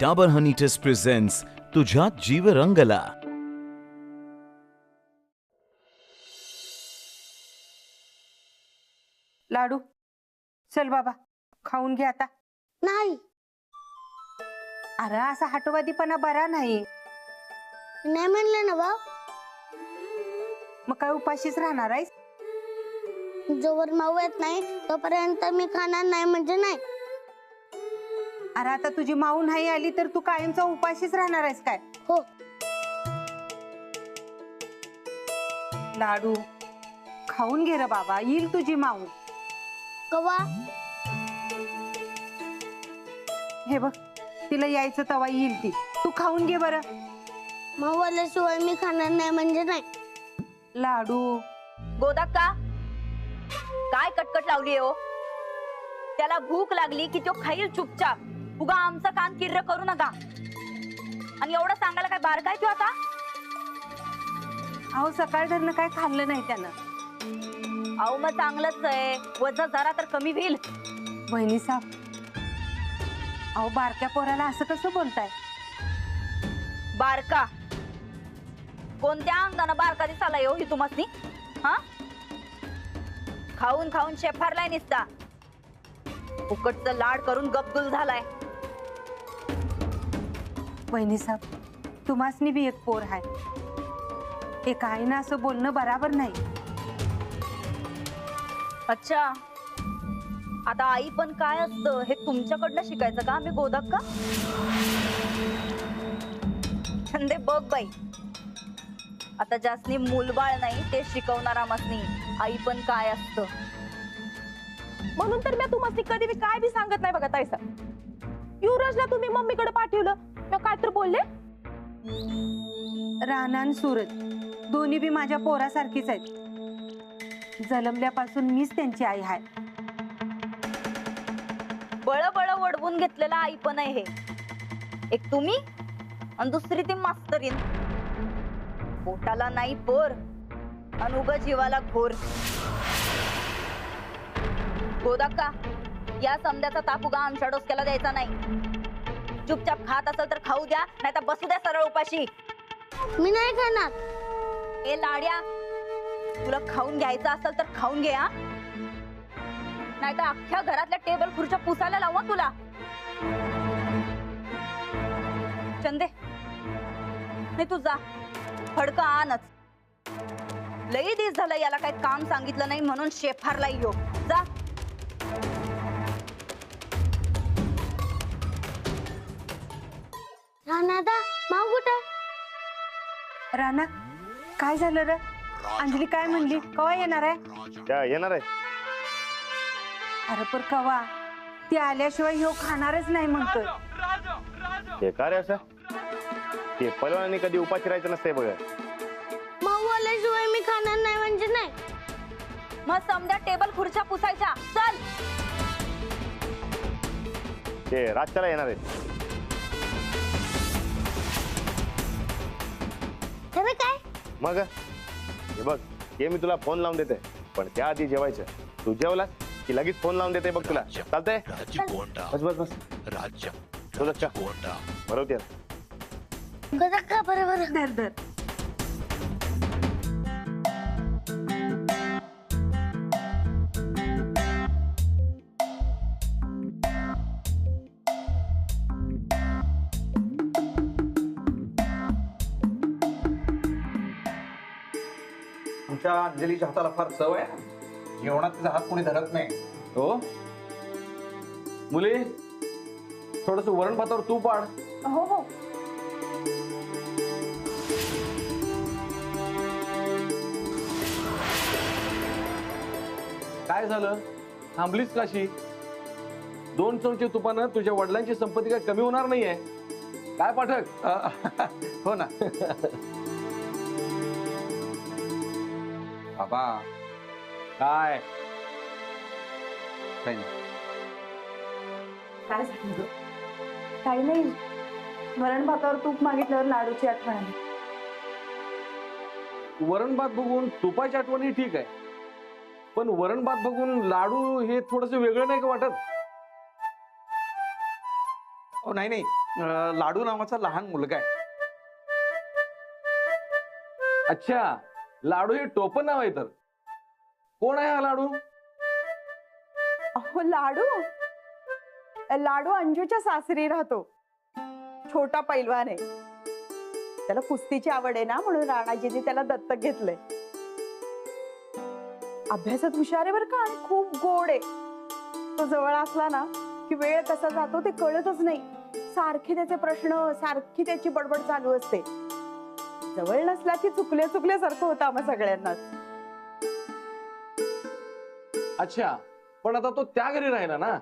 डाबर हनी taste presents तुझ्यात जीव रंगला. लाडू चल बाबा खाऊन घे आता. नाही अरे असा हटवादीपणा बरा नाही. नाही म्हणलं ना भाऊ. मग काय उपाशीच राहणार आहेस? जोवर माऊ येत नाही तोपर्यंत मी खाणार नाही म्हणजे नाही. अरे आता तुझी माऊ नाही आली तर तू कायमचा उपाशीच राहणार आहेस काय? हो लाडू खाऊन घे रे बाबा, येईल तुझी माऊ. कवा? हे बघ तिला यायचं तवा येईल ती. तू खाऊन घे बरं. माऊ आल्याशिवाय मी खाणार नाही म्हणजे नाही. लाडू गोदाक्का काय कटकट लावली हो? त्याला भूक लागली की तो खाईल चुपचाप. उगा आमचं कान किर्र करू नका. आणि एवढं सांगायला काय बारकाय तो आता? अहो सकाळ धरणं काय खाल्लं नाही त्यानं. अहो मग चांगलंच आहे, वजन जरा तर कमी होईल. बहिणी साहेब अहो बारक्या पोराला असं कसं बोलताय? बारका कोणत्या अंगानं बारका दिसाला येऊ ही तुम्हासनी? हा खाऊन खाऊन शेफारलाय निसता. फुकटचं लाड करून गपगुल झालाय. बहिणी साहेब तुम्हासनी बी एक पोर आहे. एक आईनं असं बोलणं बराबर नाही. अच्छा आता आई पण काय असतं हे तुमच्याकडनं शिकायचं का आम्ही गोदाक्का? छंदे बघ बाई, आता ज्यासनी मूलबाळ नाही ते शिकवणार आम्हासनी आई पण काय असतं. म्हणून तर मी तुम्हाला कधी बी काय बी सांगत नाही बघा ताईसा. युवराजला तुम्ही मम्मीकडे पाठवलं, मी काय तर बोलले? राणा आणि सूरज दोन्ही बी माझ्या पोरासारखीच आहेत. जन्मल्यापासून मीच त्यांची आई आहे. बळ बळ वडवून घेतलेला आई पण आहे हे. एक तुम्ही आणि दुसरी ती मास्तरीन. पोटाला नाही पोर आणि उग जीवाला घोर. गोदाक्का या समद्याचा ताप उगा आमच्या डोसक्याला द्यायचा नाही. चुपचाप खात असेल तर खाऊ द्या, नाही तर बसू द्या सरळ उपाशी. मी नाही खाणार. ए लाड्या तुला खाऊन घ्यायचं असेल तर खाऊन घे हा, नाही तर अख्ख्या घरातल्या टेबल खुर्च्या पुसायला लावा तुला. चंदे नाही तू जा फडका आणच. लई दिस झालं याला काही काम सांगितलं नाही म्हणून शेफारला यो. जा राणादा माऊ कुठं? राणा काय झालं रे? अंजली काय म्हणली? कवा येणार आहे? त्या येणार आहे. अरे पर कवा? ती आल्याशिवाय ह्यो खाणारच नाही म्हणतोय. हे का रे असं? ते पलवानाने कधी उपाशी राहायचं नसतंय बघ. माऊ आल्याशिवाय मी खाणार नाही म्हणजे नाही. मग समद्या टेबल खुर्च्या पुसायच्या. चल ते रातच्याला येणार आहे. खरं काय? मग हे बघ हे मी तुला फोन लावून देते, पण त्याआधी जेवायचं. तू जेवलास की लगेच फोन लावून देते बघ तुला. चालतंय? बस बस बस राज्य बरोबर. गोदाक्का बरोबर. धर धर. आमच्या अंजलीच्या हाताला फार चव आहे. जेवणात तिचा हात कोणी धरत नाही. हो मुली थोडस वरण भातावर तूप वाढ. हो हो काय झालं? थांबलीच काशी? 2 चमचे तुपानं तुझ्या वडिलांची संपत्ती काय कमी होणार नाहीये काय पाठक? हो ना बाबा. काय काही नाही. काय सांगितलं? काही नाही, वरण भातावर तूप मागितल्यावर लाडूची आठवण आली. वरण भात बघून तुपाची आठवणी ठीक आहे, पण वरण भात बघून लाडू हे थोडस वेगळं नाही का वाटत? नाही नाही, लाडू नावाचा लहान मुलगा आहे. अच्छा, लाडू हे टोपण नाव आहे. तर कोण आहे हा लाडू? अहो लाडू, लाडू अंजूच्या सासरी राहतो. छोटा पैलवान आहे. त्याला कुस्तीची आवड आहे ना, म्हणून राणाजीने त्याला दत्तक घेतलंय. अभ्यासात हुशार आहे बरं का, आणि खूप गोड आहे. तो जवळ असला ना की वेळ कसा जातो ते कळतच नाही. सारखे त्याचे प्रश्न, सारखी त्याची बडबड चालू असते. जवळ नसला की चुकल्यासारखं होतं आम्हा सगळ्यांनाच. अच्छा, पण आता तो त्या घरी राहिला ना,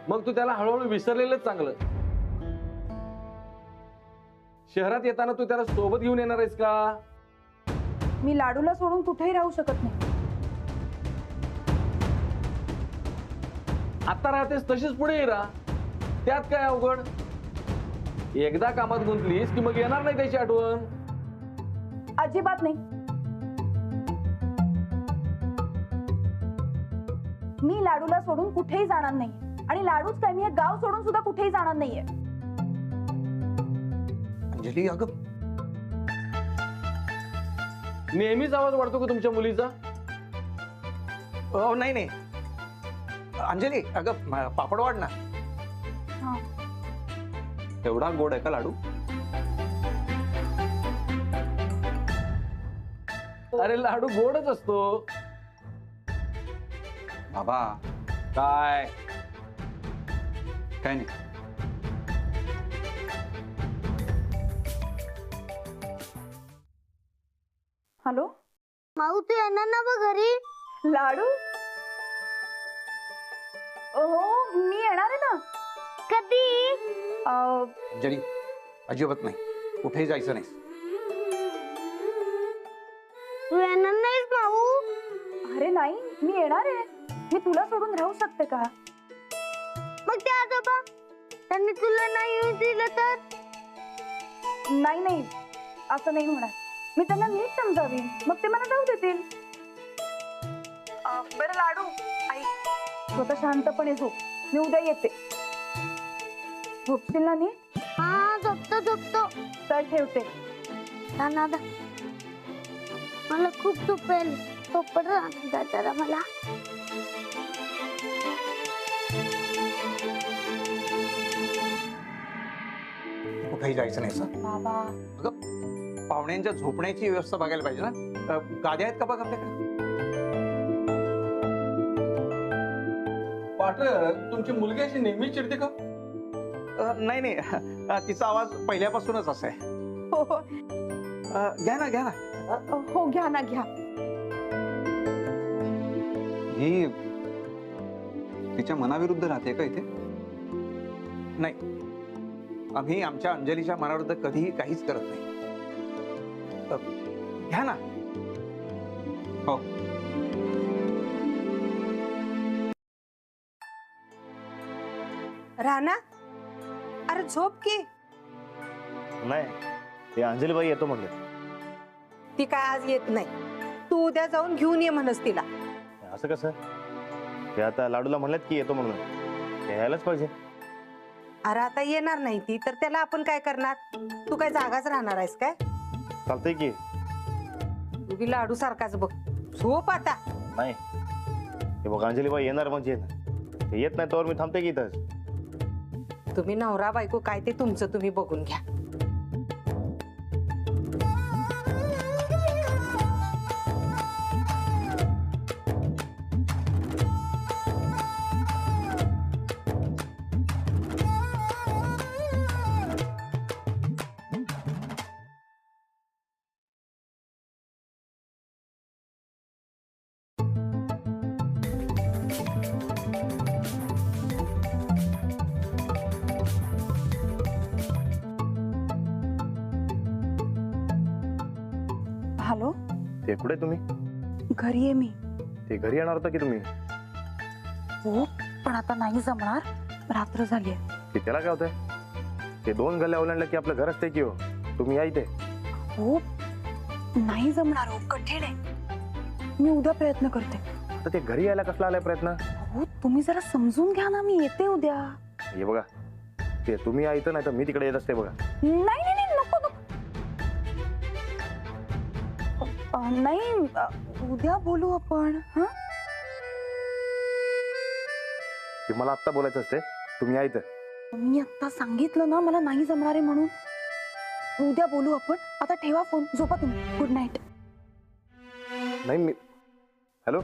मग तू त्याला हळूहळू विसरलेलंच चांगलं. शहरात येताना तू त्याला सोबत घेऊन येणार आहेस का? मी लाडूला सोडून कुठेही राहू शकत नाही. आता राहतेस तशीच पुढे ये राहा. त्यात काय अवघड? एकदा कामात गुंतलीस की मग येणार नाही त्याची आठवण. अजिबात नाही. मी लाडूला सोडून कुठेही जाणार नाही, आणि लाडूच काय, मी हे गाव सोडून सुद्धा कुठेही जाणार नाहीये. अंजली अगं, नेहमीच आवाज वाढतो का तुमच्या मुलीचा? नाही नाही, अंजली अगं पापड वाढ ना. हा. एवढा गोड आहे का लाडू? अरे लाडू गोडच असतो. बाबा काय काय नाही. हॅलो माऊ तू येणार ना बघ घरी? लाडू, हो मी येणार आहे ना. कधी? अंजली अजिबात नाही, कुठेही जायचं नाही. तू येणार नाहीस माऊ? अरे नाही, मी येणार आहे. मी तुला सोडून राहू शकते का? मग ते आजोबा त्यांनी तुला नाही येऊ दिलं तर? नाही नाही, असं नाही होणार. मी त्यांना नीट समजावीन, मग ते मला जाऊ देतील. बरं लाडू, ऐक, स्वतः शांतपणे झोप. मी उद्या येते. झोपशील ना नीट? हा झोपतो. तर ठेवते. रानादा मला खूप झोपेल. झोपत राहणार जरा मला. कुठेही जायचं नाही सर. बाबा, अगं पाहुण्यांच्या झोपण्याची व्यवस्था बघायला पाहिजे ना. गाद्या आहेत का बघ आपल्याकडे? पाटक, तुमची मुलगी अशी नेहमी चिडते का? नाही नाही, तिचा आवाज पहिल्यापासूनच असा आहे. हो हो, घ्या ना. हो घ्या ना, घ्या. ही तिच्या मनाविरुद्ध राहते का इथे? नाही, आम्ही आमच्या अंजलीच्या मनाविरुद्ध कधीही काहीच करत नाही. घ्या ना. हो. राणा, अरे झोप की. नाही, ते अंजलीबाई येतो म्हणले. ती काय आज येत नाही. तू उद्या जाऊन घेऊन ये म्हणस तिला. असं कसं? ते आता लाडूला म्हणलेत की येतो म्हणून, ते यायलाच पाहिजे. अरे आता येणार नाही ती तर त्याला आपण काय करणार? तू काय जागाच राहणार आहेस काय? चालतंय की. तू बी लाडू सारखाच बघ. झोप आता. नाही, हे बघ अंजलीबाई येणार म्हणजे येणार. ते येत नाही तर मी थांबते की इथंच. तुम्ही नवरा बायको काय ते तुमचं तुम्ही बघून घ्या. हॅलो, ते कुठे तुम्ही? घरी आहे मी. ते घरी येणार होतं की तुम्ही? हो, पण आता नाही जमणार. रात्र झाली. ते त्याला काय होतंय? ते 2 गल्ल्या ओलांडल्या की आपलं घर असते की हो. तुम्ही या इथे. हो, नाही जमणार. हो, कठीण आहे. मी उद्या प्रयत्न करते. तर ते घरी यायला कसला आलाय प्रयत्न? हो तुम्ही जरा समजून घ्या ना, मी येते उद्या. हे बघा, ते तुम्ही या इथं, नाही तर मी तिकडे येत असते बघा. नाही नाही नाही, नको नको. नाही उद्या बोलू आपण. हा ते मला आत्ता बोलायचं असते, तुम्ही या इथं. मी आता सांगितलं ना मला नाही जमणार आहे म्हणून. उद्या बोलू आपण. आता ठेवा फोन, झोपा तुम्ही. Good night. नाही मी हॅलो,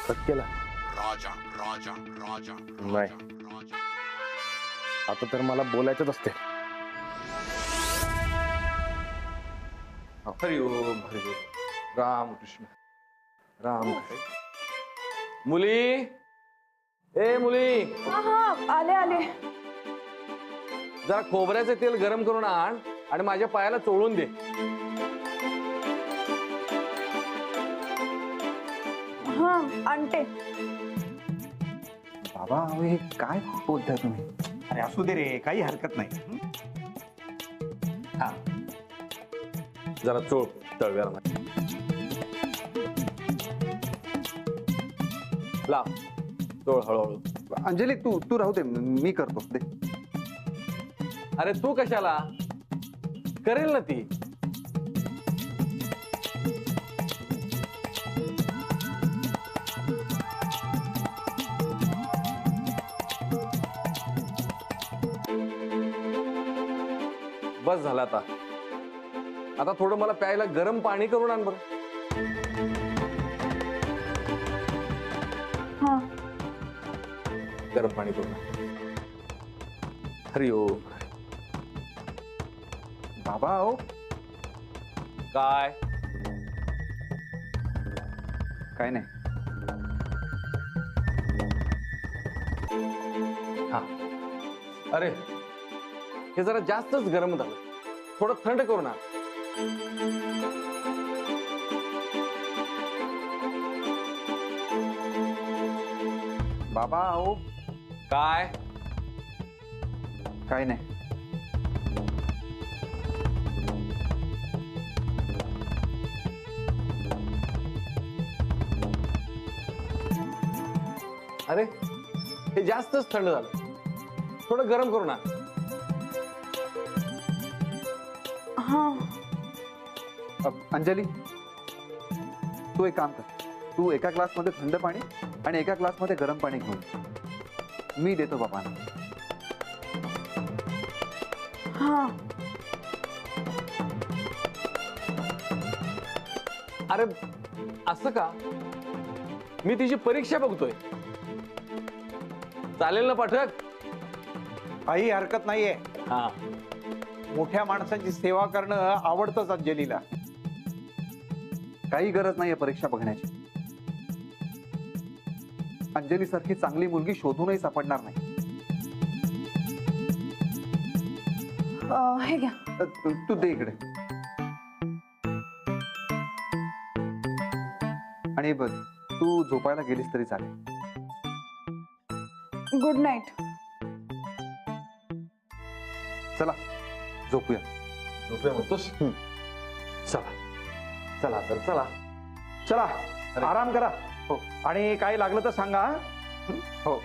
कट केला. नाही, आता तर मला बोलायचंच असते. हरिओम हरिओम. राम कृष्ण राम. मुली, ए मुली, हा आले आले. जरा खोबऱ्याचं तेल गरम करून आण आणि माझ्या पायाला चोळून दे. हा आणते. बाबा अहो, हे काय बोलताय तुम्ही? अरे असू दे रे, काही हरकत नाही. हा, जरा चोळ तळव्याला. लाव, चोळ हळूहळू. अंजली तू तू राहू दे, मी करतो दे. अरे तू कशाला? करेल ना ती. बस झाला आता. आता थोडं मला प्यायला गरम पाणी करून आण बरं. हा गरम पाणी करून आण. हरिओम. बाबा अहो काय? काय नाही. हा, अरे हे जरा जास्तच गरम झालं. थोडं थंड करू ना. बाबा अहो काय? काय नाही. अरे हे जास्तच थंड झालं. थोडं गरम करू ना. हा. अंजली तू एक काम कर. तू एका ग्लास मध्ये थंड पाणी आणि एका ग्लास मध्ये गरम पाणी घेऊन ये. मी देतो बाबांना. हा अरे असं का? मी तिची परीक्षा बघतोय. चालेल ना पाठक? काही हरकत नाहीये. हा, मोठ्या माणसांची सेवा करणं आवडतंच अंजलीला. काही गरज नाहीये परीक्षा बघण्याची. अंजली सारखी चांगली मुलगी शोधूनही सापडणार नाही. हे घ्या. तू दे इकडे. आणि बघ तू झोपायला गेलीस तरी चालेल. Good night. चला झोपूया. झोपूया म्हणतोस? चला चला तर चला. चला अरे. आराम करा. हो, आणि काय लागलं तर सांगा. हो.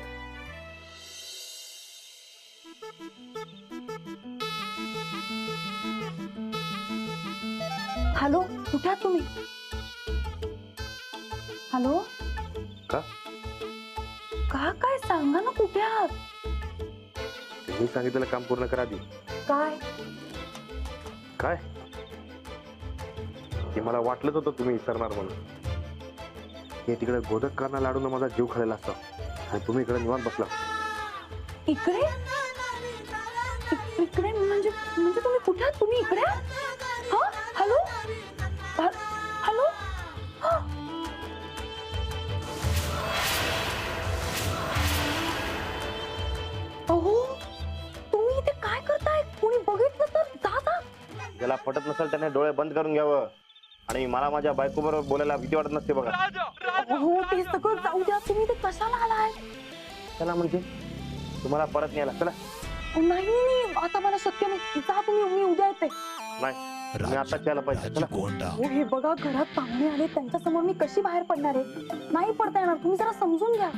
हॅलो कुठे आहात तुम्ही? हॅलो का? का काय सांगा ना, कुठे आहात? मी सांगितलेलं काम पूर्ण करा आधी. काय? काय? हे मला वाटलंच होतं तुम्ही विसरणार म्हणून. हे तिकडे गोदक करणं लाडून माझा जीव खालेला असता आणि तुम्ही इकडे निवांत बसला. इकडे इकडे म्हणजे म्हणजे तुम्ही कुठे आहात? तुम्ही इकडे आहात? हा हॅलो हॅलो. हा. अहो तुम्ही इथे काय करताय? कोणी बघितलं तर दादा. ज्याला पटत नसेल त्याने डोळे बंद करून घ्यावं. आणि मला माझ्या बायको बरोबर बोलायला भीती वाटत नसते बघा. हो ते सगळं जाऊ द्या. तुम्ही ते कशाला आलाय? चला म्हणजे तुम्हाला परत न्यायला. चला. नाही आता मला शक्य नाही. जा तुम्ही, मी उद्या येते. नाही, तुम्ही आता यायला पाहिजे. चला. हो हे बघा घरात पाहुणे आले त्यांच्या समोर मी कशी बाहेर पडणार आहे नाही पडता येणार तुम्ही जरा समजून घ्या.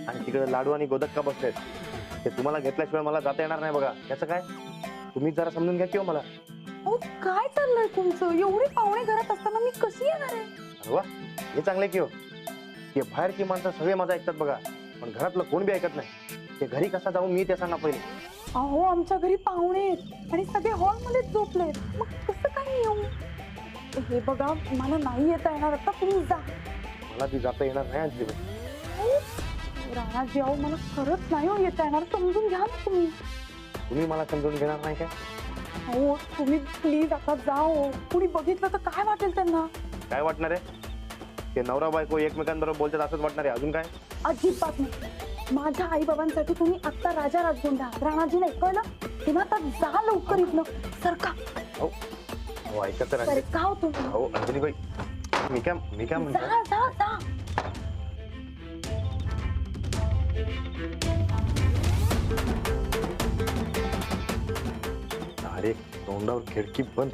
आणि तिकडे लाडू आणि गोदक्का बसलेत ते तुम्हाला घेतल्याशिवाय मला जाता येणार नाही बघा. त्याचं काय तुम्ही जरा समजून घ्या किंवा मला. अहो काय चाललंय तुमचं एवढे पाहुणे घरात असताना मी कशी येणार आहे. अरे वा हे चांगले की हो ते बाहेरची माणसं सगळे माझा ऐकतात बघा पण घरातलं कोण बी ऐकत नाही. ते घरी कसा जाऊ मी ते सांगा पहिले. अहो आमच्या घरी पाहुणे आहेत आणि सगळे हॉल मध्येच झोपलेत मग कसं काय येऊ. हे बघा मला नाही येता येणार आता तुम्ही जा. मला ती जाता येणार नाही अजिबात. राणाजी अहो मला खरंच नाही हो येता येणार समजून घ्या ना तुम्ही. तुम्ही मला समजून घेणार नाही काय. हो तुम्ही प्लीज आता जा हो कुणी बघितलं तर काय वाटेल त्यांना. काय वाटणार आहे ते नवरा बायको एकमेकांबरोबर बोलतात असंच वाटणार आहे. अजून काय. अजिबात नाही माझ्या आई बाबांसाठी तुम्ही आता राजा राजगुंडा राणाजी नाही कळलं तेव्हा आता जा लवकर इथनं सरका. हो ऐकत तर अरे का हो तुम्ही हो अंजलीबाई मी काय म्हणतो जा जा जा. अरे तोंडावर खिडकी बंद.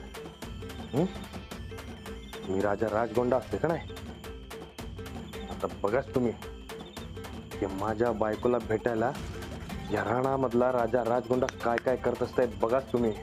मी राजा राजगोंडा असते का नाही. आता बघाच तुम्ही की माझ्या बायकोला भेटायला या राणामधला राजा राजगोंडा काय काय करत असतायत बघाच तुम्ही.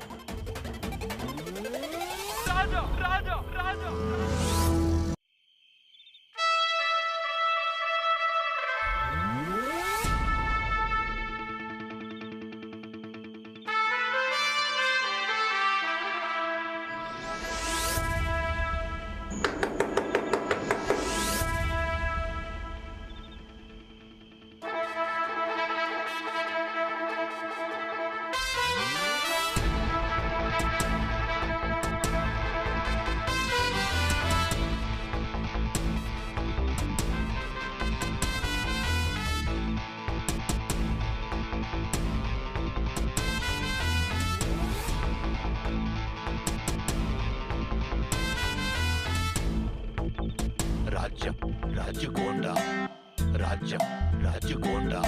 राज्य गोंडा.